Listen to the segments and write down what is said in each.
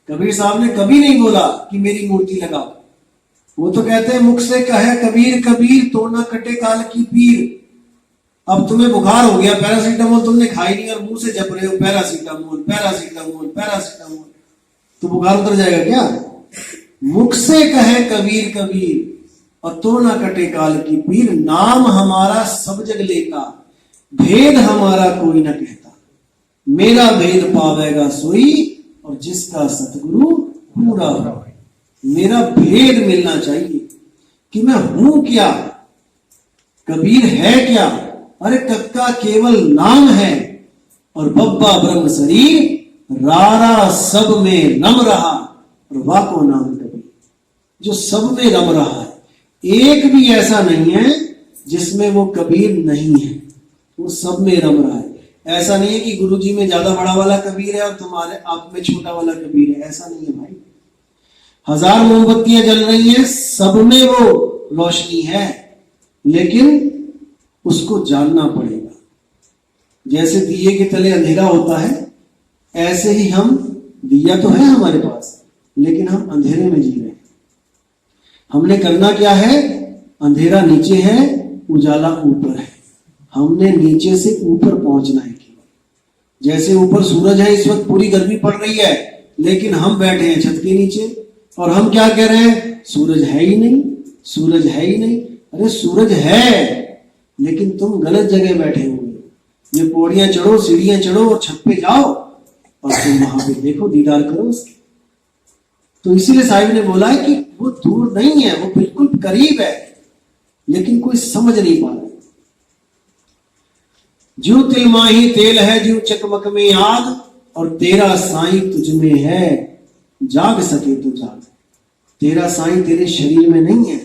कबीर साहब ने कभी नहीं बोला कि मेरी मूर्ति लगाओ। वो तो कहते हैं मुख से कहे कबीर कबीर तो ना कटे काल की पीर। अब तुम्हें बुखार हो गया, पैरासीटामोल तुमने खाई नहीं और मुंह से जप रहे हो पैरासीटामोल पैरासीटामोल पैरासीटामोल, तो बुखार उतर जाएगा क्या? मुख से कहे कबीर कबीर और तो ना कटे काल की पीर। नाम हमारा सब जग लेता, भेद हमारा कोई न कहता। मेरा भेद पावेगा सोई और जिसका सतगुरु पूरा हो। मेरा भेद मिलना चाहिए कि मैं हूं क्या, कबीर है क्या। अरे कक्का केवल नाम है और बब्बा ब्रह्म शरीर, रारा सब में रम रहा और वाको नाम कबीर। जो सब में रम रहा है, एक भी ऐसा नहीं है जिसमें वो कबीर नहीं है, वो सब में रम रहा है। ऐसा नहीं है कि गुरुजी में ज्यादा बड़ा वाला कबीर है और तुम्हारे आप में छोटा वाला कबीर है, ऐसा नहीं है भाई। 1000 मोमबत्तियां जल रही हैं, सब में वो रोशनी है, लेकिन उसको जानना पड़ेगा। जैसे दिए के तले अंधेरा होता है, ऐसे ही हम, दिया तो है हमारे पास लेकिन हम अंधेरे में जी रहे हैं। हमने करना क्या है? अंधेरा नीचे है, उजाला ऊपर है। हमने नीचे से ऊपर पहुंचना है केवल। जैसे ऊपर सूरज है, इस वक्त पूरी गर्मी पड़ रही है, लेकिन हम बैठे हैं छत के नीचे और हम क्या कह रहे हैं? सूरज है ही नहीं, सूरज है ही नहीं। अरे सूरज है, लेकिन तुम गलत जगह बैठे हुए। ये पौड़ियां चढ़ो, सीढ़ियां चढ़ो और छत पे जाओ और तुम वहां पे देखो, दीदार करो उसके। तो इसीलिए साहिब ने बोला है कि वो दूर नहीं है, वो बिल्कुल करीब है, लेकिन कोई समझ नहीं पा रहा। ज्यों तिलमाही तेल है, ज्यों चकमक में आग, और तेरा साईं तुझ में है, जाग सके तो जाग। तेरा साईं तेरे शरीर में नहीं है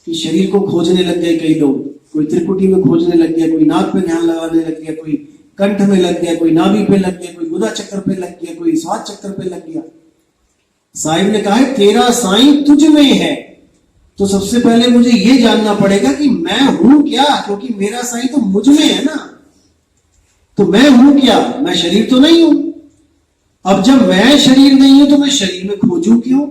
कि शरीर को खोजने लग गए कई लोग। कोई त्रिकुटी में खोजने लग गया, कोई नाक पे ध्यान लगाने लग गया, कोई कंठ में लग गया, कोई नाभि पे लग गया, कोई गुदा चक्कर पे लग गया, कोई स्वाद चक्कर पे लग गया। साहिब ने कहा है तेरा साईं तुझ में है। तो सबसे पहले मुझे यह जानना पड़ेगा कि मैं हूं क्या, क्योंकि मेरा साईं तो मुझ में है ना। तो मैं हूं क्या? मैं शरीर तो नहीं हूं। अब जब मैं शरीर नहीं हूं तो मैं शरीर में खोजूं क्यों?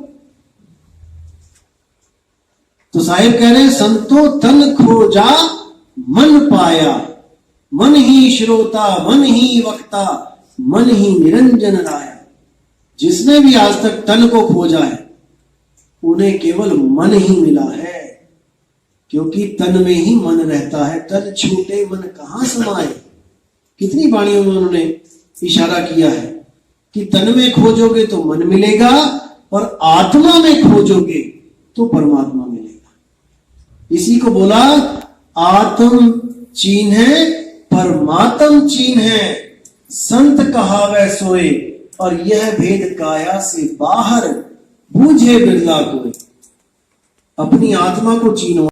तो साहिब कह रहे हैं संतो तन खोजा मन पाया, मन ही श्रोता मन ही वक्ता, मन ही निरंजन राया। जिसने भी आज तक तन को खोजा है उन्हें केवल मन ही मिला है, क्योंकि तन में ही मन रहता है। तन छूटे मन कहां समाए। कितनी वाणियों में उन्होंने इशारा किया है कि तन में खोजोगे तो मन मिलेगा और आत्मा में खोजोगे तो परमात्मा मिलेगा। इसी को बोला आत्म चीन है परमात्म चीन है, संत कहावे सोए, और यह भेद काया से बाहर बूझे बिरला कोई। अपनी आत्मा को चीनो।